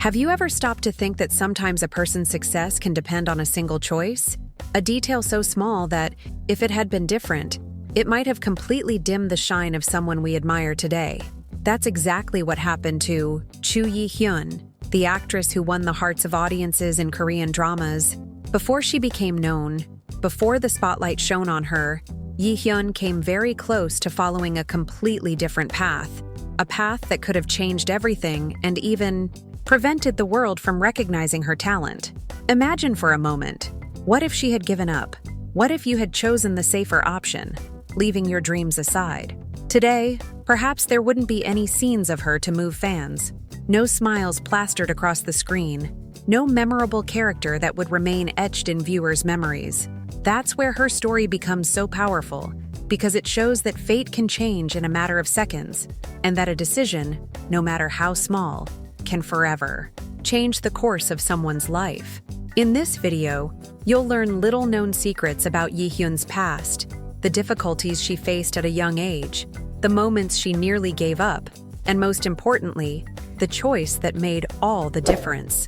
Have you ever stopped to think that sometimes a person's success can depend on a single choice? A detail so small that, if it had been different, it might have completely dimmed the shine of someone we admire today. That's exactly what happened to Choo Yi-Hyun, the actress who won the hearts of audiences in Korean dramas. Before she became known, before the spotlight shone on her, Yi-Hyun came very close to following a completely different path, a path that could have changed everything and even prevented the world from recognizing her talent. Imagine for a moment, what if she had given up? What if you had chosen the safer option, leaving your dreams aside? Today, perhaps there wouldn't be any scenes of her to move fans, no smiles plastered across the screen, no memorable character that would remain etched in viewers' memories. That's where her story becomes so powerful, because it shows that fate can change in a matter of seconds, and that a decision, no matter how small, can forever change the course of someone's life. In this video, you'll learn little-known secrets about Yi-Hyun's past, the difficulties she faced at a young age, the moments she nearly gave up, and most importantly, the choice that made all the difference.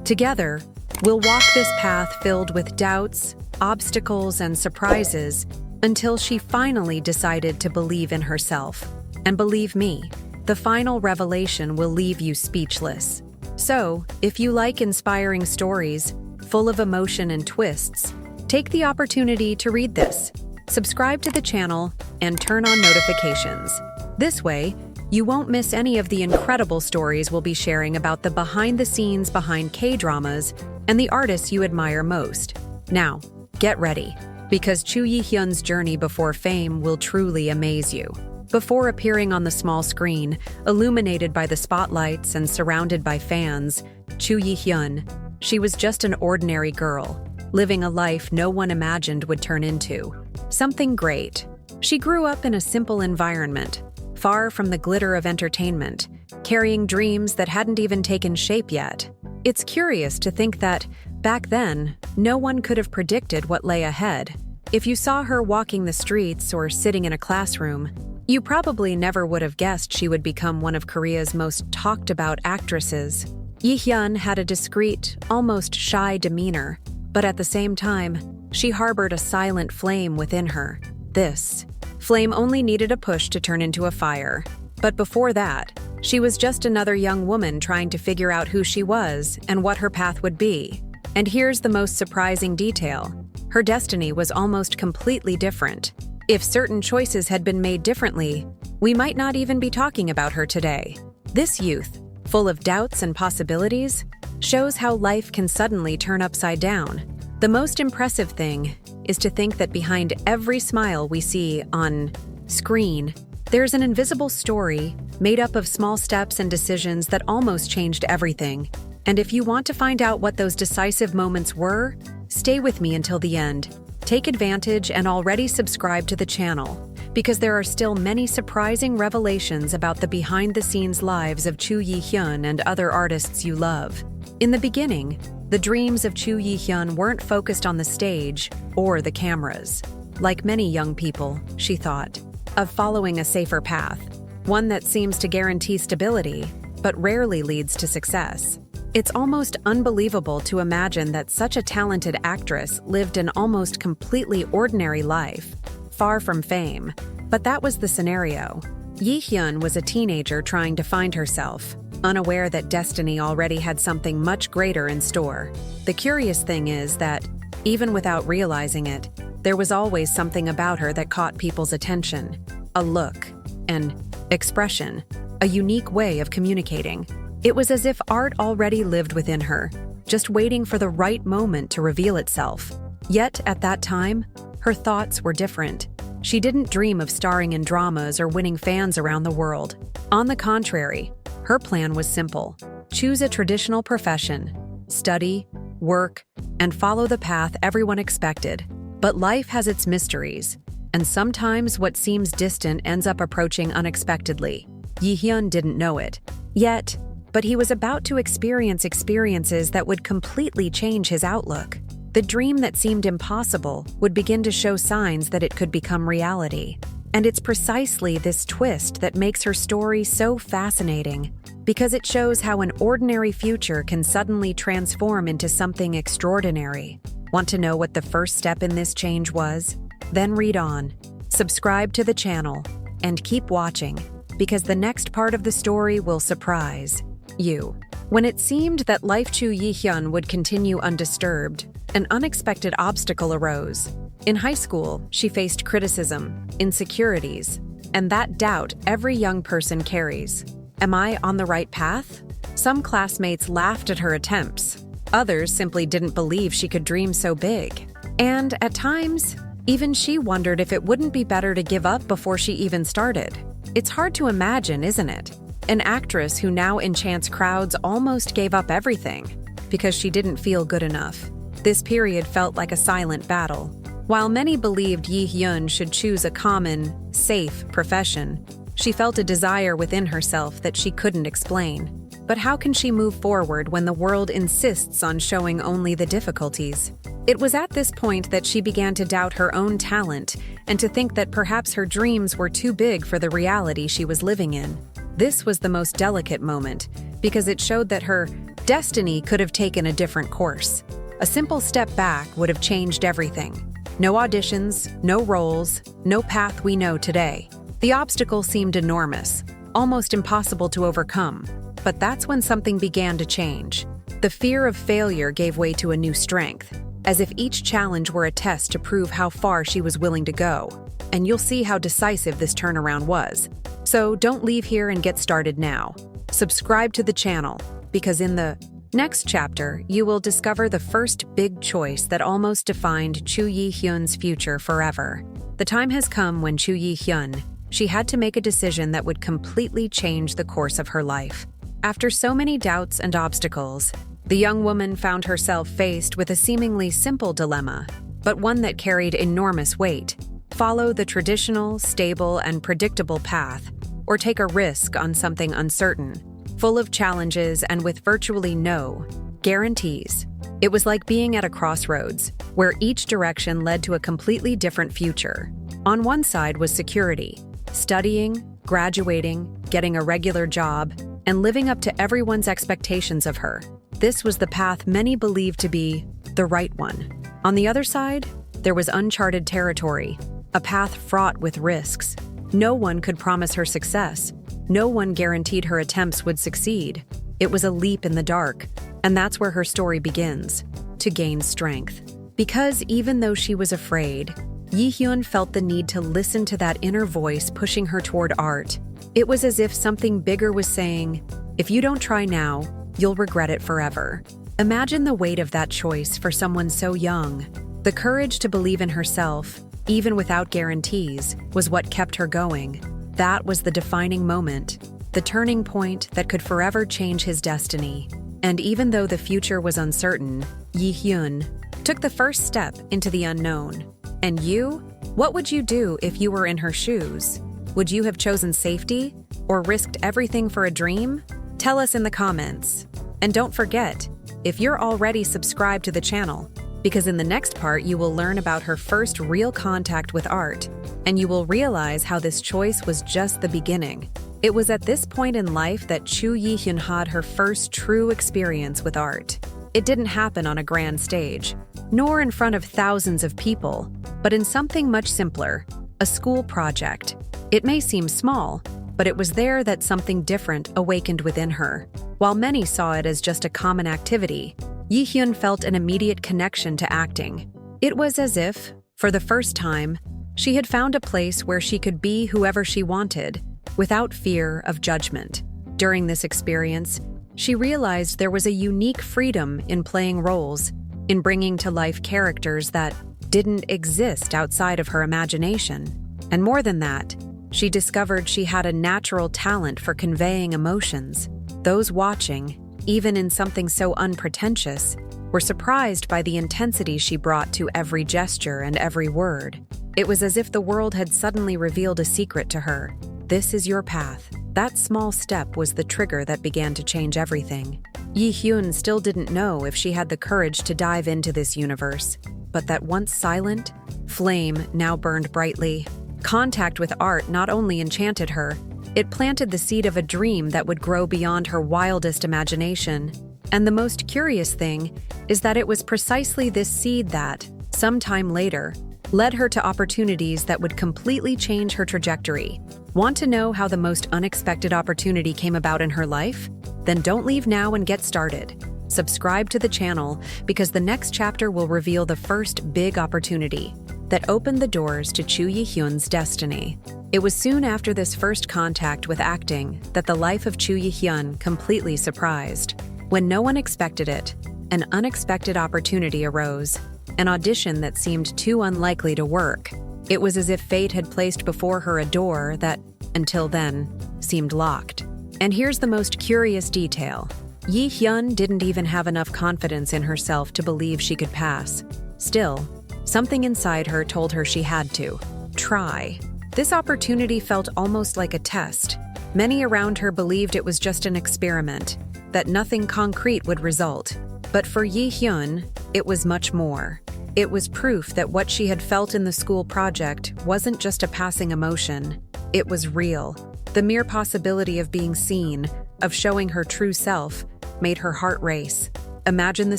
Together, we'll walk this path filled with doubts, obstacles, and surprises until she finally decided to believe in herself. And believe me, the final revelation will leave you speechless. So, if you like inspiring stories, full of emotion and twists, take the opportunity to read this. Subscribe to the channel and turn on notifications. This way, you won't miss any of the incredible stories we'll be sharing about the behind-the-scenes behind K-dramas and the artists you admire most. Now, get ready, because Choo Yi-Hyun's journey before fame will truly amaze you. Before appearing on the small screen, illuminated by the spotlights and surrounded by fans, Choo Yi-Hyun, she was just an ordinary girl, living a life no one imagined would turn into something great. She grew up in a simple environment, far from the glitter of entertainment, carrying dreams that hadn't even taken shape yet. It's curious to think that, back then, no one could have predicted what lay ahead. If you saw her walking the streets or sitting in a classroom, you probably never would have guessed she would become one of Korea's most talked-about actresses. Yi-Hyun had a discreet, almost shy demeanor, but at the same time, she harbored a silent flame within her. This flame only needed a push to turn into a fire. But before that, she was just another young woman trying to figure out who she was and what her path would be. And here's the most surprising detail. Her destiny was almost completely different. If certain choices had been made differently, we might not even be talking about her today. This youth, full of doubts and possibilities, shows how life can suddenly turn upside down. The most impressive thing is to think that behind every smile we see on screen, there's an invisible story made up of small steps and decisions that almost changed everything. And if you want to find out what those decisive moments were, stay with me until the end. Take advantage and already subscribe to the channel, because there are still many surprising revelations about the behind-the-scenes lives of Choo Yi-Hyun and other artists you love. In the beginning, the dreams of Choo Yi-Hyun weren't focused on the stage or the cameras. Like many young people, she thought of following a safer path, one that seems to guarantee stability, but rarely leads to success. It's almost unbelievable to imagine that such a talented actress lived an almost completely ordinary life, far from fame. But that was the scenario. Yi-Hyun was a teenager trying to find herself, unaware that destiny already had something much greater in store. The curious thing is that, even without realizing it, there was always something about her that caught people's attention. A look, an expression, a unique way of communicating. It was as if art already lived within her, just waiting for the right moment to reveal itself. Yet, at that time, her thoughts were different. She didn't dream of starring in dramas or winning fans around the world. On the contrary, her plan was simple. Choose a traditional profession, study, work, and follow the path everyone expected. But life has its mysteries, and sometimes what seems distant ends up approaching unexpectedly. Yi-Hyun didn't know it yet, but he was about to experience experiences that would completely change his outlook. The dream that seemed impossible would begin to show signs that it could become reality. And it's precisely this twist that makes her story so fascinating, because it shows how an ordinary future can suddenly transform into something extraordinary. Want to know what the first step in this change was? Then read on. Subscribe to the channel and keep watching, because the next part of the story will surprise you. When it seemed that life Choo Yi-Hyun would continue undisturbed, an unexpected obstacle arose. In high school, she faced criticism, insecurities, and that doubt every young person carries. Am I on the right path? Some classmates laughed at her attempts. Others simply didn't believe she could dream so big. And at times, even she wondered if it wouldn't be better to give up before she even started. It's hard to imagine, isn't it? An actress who now enchants crowds almost gave up everything because she didn't feel good enough. This period felt like a silent battle. While many believed Yi-Hyun should choose a common, safe profession, she felt a desire within herself that she couldn't explain. But how can she move forward when the world insists on showing only the difficulties? It was at this point that she began to doubt her own talent and to think that perhaps her dreams were too big for the reality she was living in. This was the most delicate moment because it showed that her destiny could have taken a different course. A simple step back would have changed everything. No auditions, no roles, no path we know today. The obstacle seemed enormous, almost impossible to overcome. But that's when something began to change. The fear of failure gave way to a new strength, as if each challenge were a test to prove how far she was willing to go. And you'll see how decisive this turnaround was. So don't leave here and get started now. Subscribe to the channel, because in the next chapter, you will discover the first big choice that almost defined Choo Yi-Hyun's future forever. The time has come when Choo Yi-Hyun, she had to make a decision that would completely change the course of her life. After so many doubts and obstacles, the young woman found herself faced with a seemingly simple dilemma, but one that carried enormous weight. Follow the traditional, stable, and predictable path, or take a risk on something uncertain, full of challenges and with virtually no guarantees. It was like being at a crossroads, where each direction led to a completely different future. On one side was security, studying, graduating, getting a regular job, and living up to everyone's expectations of her. This was the path many believed to be the right one. On the other side, there was uncharted territory, a path fraught with risks. No one could promise her success. No one guaranteed her attempts would succeed. It was a leap in the dark, and that's where her story begins, to gain strength. Because even though she was afraid, Yi-Hyun felt the need to listen to that inner voice pushing her toward art. It was as if something bigger was saying, if you don't try now, you'll regret it forever. Imagine the weight of that choice for someone so young. The courage to believe in herself, even without guarantees, was what kept her going. That was the defining moment, the turning point that could forever change his destiny. And even though the future was uncertain, Yi-Hyun took the first step into the unknown. And you? What would you do if you were in her shoes? Would you have chosen safety or risked everything for a dream? Tell us in the comments. And don't forget, if you're already subscribed to the channel, because in the next part you will learn about her first real contact with art, and you will realize how this choice was just the beginning. It was at this point in life that Choo Yi-Hyun had her first true experience with art. It didn't happen on a grand stage, nor in front of thousands of people, but in something much simpler, a school project. It may seem small, but it was there that something different awakened within her. While many saw it as just a common activity, Yi-Hyun felt an immediate connection to acting. It was as if, for the first time, she had found a place where she could be whoever she wanted, without fear of judgment. During this experience, she realized there was a unique freedom in playing roles, in bringing to life characters that didn't exist outside of her imagination. And more than that, she discovered she had a natural talent for conveying emotions. Those watching, even in something so unpretentious, were surprised by the intensity she brought to every gesture and every word. It was as if the world had suddenly revealed a secret to her. This is your path. That small step was the trigger that began to change everything. Yi-Hyun still didn't know if she had the courage to dive into this universe, but that once silent flame now burned brightly. Contact with art not only enchanted her, it planted the seed of a dream that would grow beyond her wildest imagination. And the most curious thing is that it was precisely this seed that, sometime later, led her to opportunities that would completely change her trajectory. Want to know how the most unexpected opportunity came about in her life? Then don't leave now and get started. Subscribe to the channel because the next chapter will reveal the first big opportunity that opened the doors to Choo Yi-Hyun's destiny. It was soon after this first contact with acting that the life of Choo Yi-Hyun completely surprised. When no one expected it, an unexpected opportunity arose, an audition that seemed too unlikely to work. It was as if fate had placed before her a door that, until then, seemed locked. And here's the most curious detail. Yi-Hyun didn't even have enough confidence in herself to believe she could pass. Still, something inside her told her she had to try. This opportunity felt almost like a test. Many around her believed it was just an experiment, that nothing concrete would result. But for Yi-Hyun, it was much more. It was proof that what she had felt in the school project wasn't just a passing emotion. It was real. The mere possibility of being seen, of showing her true self, made her heart race. Imagine the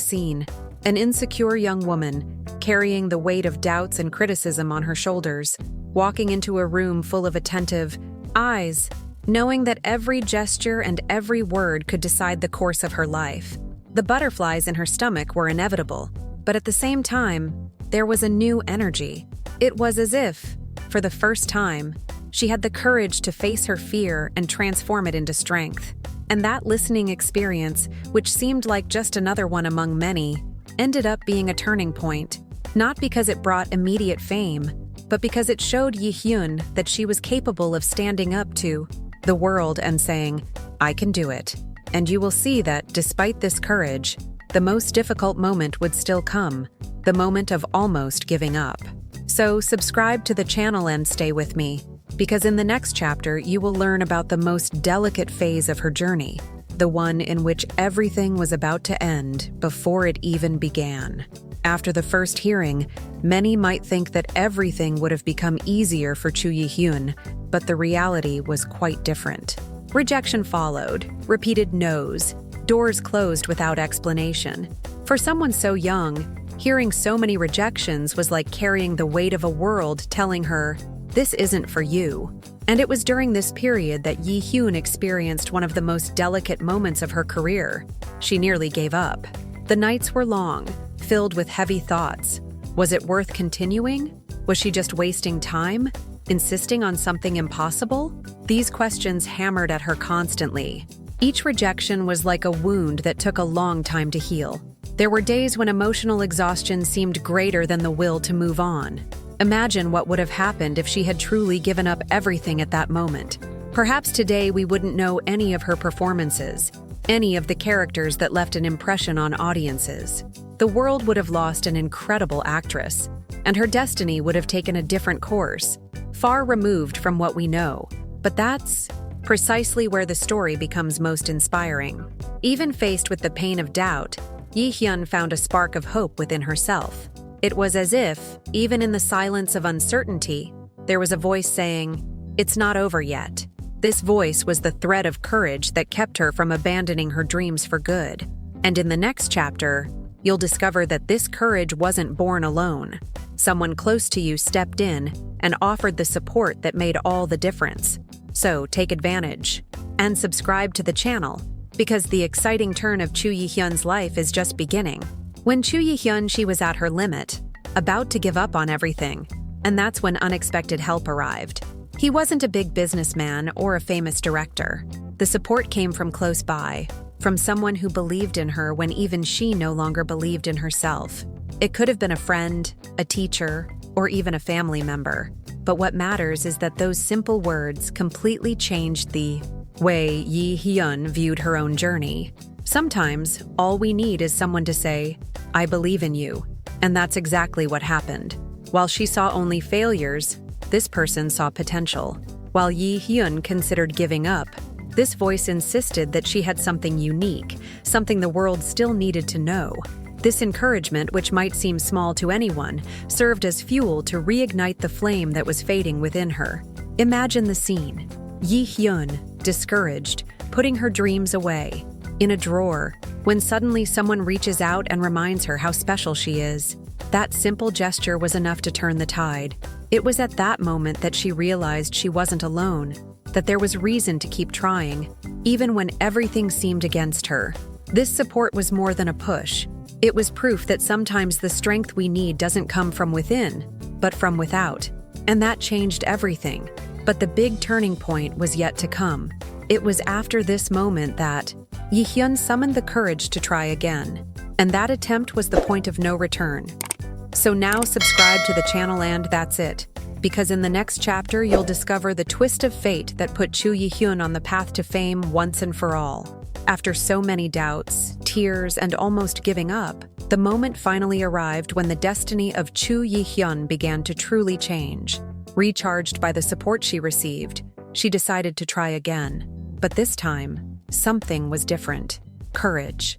scene. An insecure young woman, carrying the weight of doubts and criticism on her shoulders, walking into a room full of attentive eyes, knowing that every gesture and every word could decide the course of her life. The butterflies in her stomach were inevitable, but at the same time, there was a new energy. It was as if, for the first time, she had the courage to face her fear and transform it into strength. And that listening experience, which seemed like just another one among many, ended up being a turning point, not because it brought immediate fame, but because it showed Yi-Hyun that she was capable of standing up to the world and saying, "I can do it." And you will see that, despite this courage, the most difficult moment would still come, the moment of almost giving up. So subscribe to the channel and stay with me, because in the next chapter you will learn about the most delicate phase of her journey, the one in which everything was about to end before it even began. After the first hearing, many might think that everything would have become easier for Choo Yi-Hyun, but the reality was quite different. Rejection followed, repeated no's, doors closed without explanation. For someone so young, hearing so many rejections was like carrying the weight of a world telling her, "This isn't for you." And it was during this period that Yi-Hyun experienced one of the most delicate moments of her career. She nearly gave up. The nights were long, filled with heavy thoughts. Was it worth continuing? Was she just wasting time? Insisting on something impossible? These questions hammered at her constantly. Each rejection was like a wound that took a long time to heal. There were days when emotional exhaustion seemed greater than the will to move on. Imagine what would have happened if she had truly given up everything at that moment. Perhaps today we wouldn't know any of her performances, any of the characters that left an impression on audiences. The world would have lost an incredible actress, and her destiny would have taken a different course, far removed from what we know. But that's precisely where the story becomes most inspiring. Even faced with the pain of doubt, Yi-Hyun found a spark of hope within herself. It was as if, even in the silence of uncertainty, there was a voice saying, "It's not over yet." This voice was the thread of courage that kept her from abandoning her dreams for good. And in the next chapter, you'll discover that this courage wasn't born alone. Someone close to you stepped in and offered the support that made all the difference. So take advantage and subscribe to the channel, because the exciting turn of Choo Yi-Hyun's life is just beginning. When Choo Yi-Hyun, she was at her limit, about to give up on everything, and that's when unexpected help arrived. He wasn't a big businessman or a famous director. The support came from close by, from someone who believed in her when even she no longer believed in herself. It could have been a friend, a teacher, or even a family member. But what matters is that those simple words completely changed the way Yi-Hyun viewed her own journey. Sometimes, all we need is someone to say, "I believe in you." And that's exactly what happened. While she saw only failures, this person saw potential. While Yi-Hyun considered giving up, this voice insisted that she had something unique, something the world still needed to know. This encouragement, which might seem small to anyone, served as fuel to reignite the flame that was fading within her. Imagine the scene. Yi-Hyun, discouraged, putting her dreams away, in a drawer, when suddenly someone reaches out and reminds her how special she is. That simple gesture was enough to turn the tide. It was at that moment that she realized she wasn't alone, that there was reason to keep trying, even when everything seemed against her. This support was more than a push. It was proof that sometimes the strength we need doesn't come from within, but from without. And that changed everything. But the big turning point was yet to come. It was after this moment that Yi-Hyun summoned the courage to try again. And that attempt was the point of no return. So now subscribe to the channel and that's it. Because in the next chapter, you'll discover the twist of fate that put Choo Yi-Hyun on the path to fame once and for all. After so many doubts, tears, and almost giving up, the moment finally arrived when the destiny of Choo Yi-Hyun began to truly change. Recharged by the support she received, she decided to try again. But this time, something was different. Courage.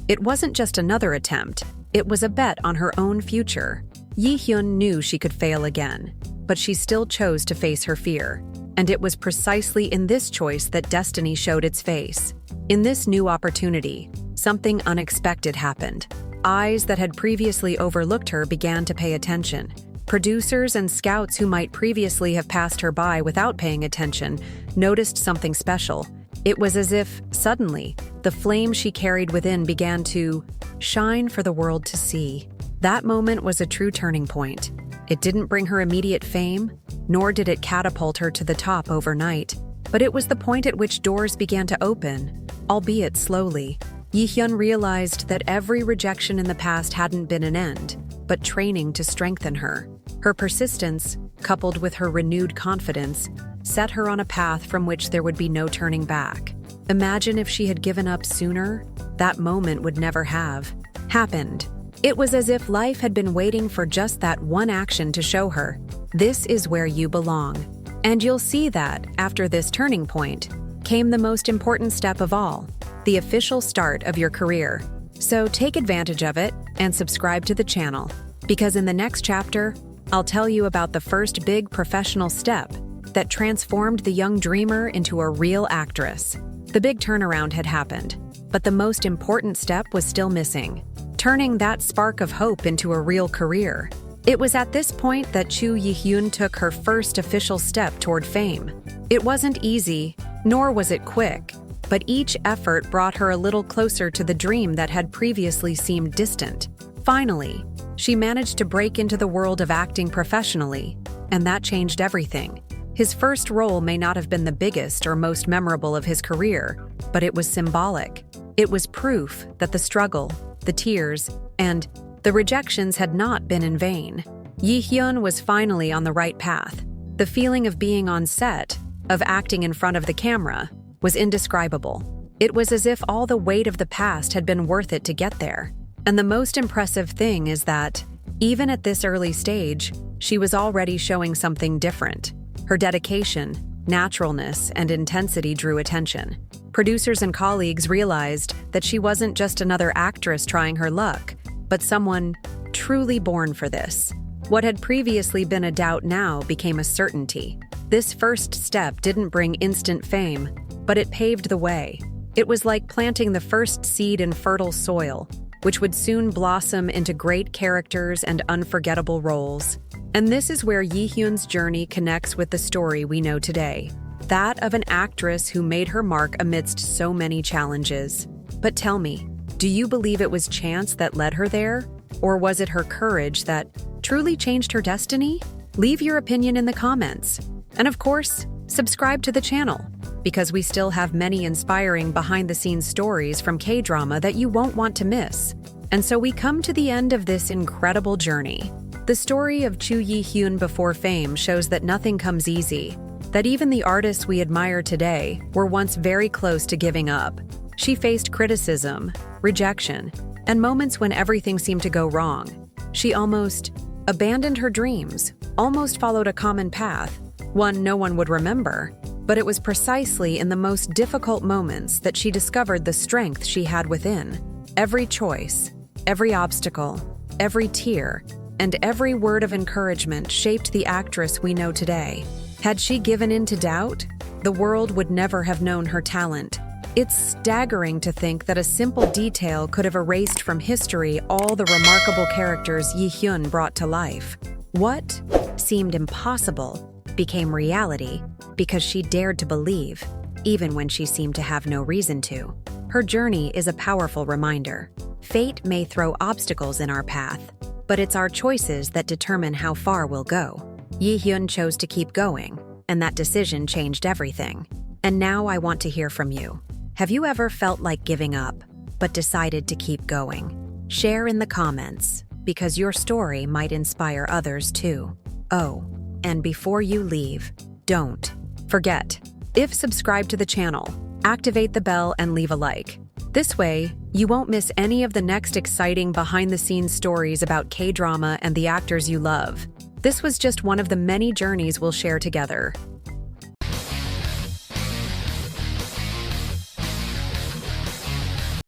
It wasn't just another attempt, it was a bet on her own future. Yi-Hyun knew she could fail again, but she still chose to face her fear. And it was precisely in this choice that destiny showed its face. In this new opportunity, something unexpected happened. Eyes that had previously overlooked her began to pay attention. Producers and scouts who might previously have passed her by without paying attention noticed something special. It was as if, suddenly, the flame she carried within began to shine for the world to see. That moment was a true turning point. It didn't bring her immediate fame, nor did it catapult her to the top overnight, but it was the point at which doors began to open, albeit slowly. Yi-Hyun realized that every rejection in the past hadn't been an end, but training to strengthen her. Her persistence, coupled with her renewed confidence, set her on a path from which there would be no turning back. Imagine if she had given up sooner, that moment would never have happened. It was as if life had been waiting for just that one action to show her, this is where you belong. And you'll see that, after this turning point, came the most important step of all, the official start of your career. So take advantage of it and subscribe to the channel, because in the next chapter, I'll tell you about the first big professional step that transformed the young dreamer into a real actress. The big turnaround had happened, but the most important step was still missing, turning that spark of hope into a real career. It was at this point that Choo Yi-Hyun took her first official step toward fame. It wasn't easy, nor was it quick, but each effort brought her a little closer to the dream that had previously seemed distant. Finally, she managed to break into the world of acting professionally, and that changed everything. His first role may not have been the biggest or most memorable of his career, but it was symbolic. It was proof that the struggle, the tears, and the rejections had not been in vain. Yi-Hyun was finally on the right path. The feeling of being on set, of acting in front of the camera, was indescribable. It was as if all the weight of the past had been worth it to get there. And the most impressive thing is that, even at this early stage, she was already showing something different. Her dedication, naturalness, and intensity drew attention. Producers and colleagues realized that she wasn't just another actress trying her luck, but someone truly born for this. What had previously been a doubt now became a certainty. This first step didn't bring instant fame, but it paved the way. It was like planting the first seed in fertile soil, which would soon blossom into great characters and unforgettable roles. And this is where Yi-Hyun's journey connects with the story we know today, that of an actress who made her mark amidst so many challenges. But tell me, do you believe it was chance that led her there? Or was it her courage that truly changed her destiny? Leave your opinion in the comments. And of course, subscribe to the channel, because we still have many inspiring behind-the-scenes stories from K-drama that you won't want to miss. And so we come to the end of this incredible journey. The story of Choo Yi-Hyun before fame shows that nothing comes easy, that even the artists we admire today were once very close to giving up. She faced criticism, rejection, and moments when everything seemed to go wrong. She almost abandoned her dreams, almost followed a common path, one no one would remember. But it was precisely in the most difficult moments that she discovered the strength she had within. Every choice, every obstacle, every tear, and every word of encouragement shaped the actress we know today. Had she given in to doubt, the world would never have known her talent. It's staggering to think that a simple detail could have erased from history all the remarkable characters Yi-Hyun brought to life. What seemed impossible became reality because she dared to believe, even when she seemed to have no reason to. Her journey is a powerful reminder. Fate may throw obstacles in our path, but it's our choices that determine how far we'll go. Yi-Hyun chose to keep going, and that decision changed everything. And now I want to hear from you. Have you ever felt like giving up, but decided to keep going? Share in the comments, because your story might inspire others too. Oh, and before you leave, don't forget, if subscribe to the channel, activate the bell and leave a like. This way, you won't miss any of the next exciting behind-the-scenes stories about K-drama and the actors you love. This was just one of the many journeys we'll share together.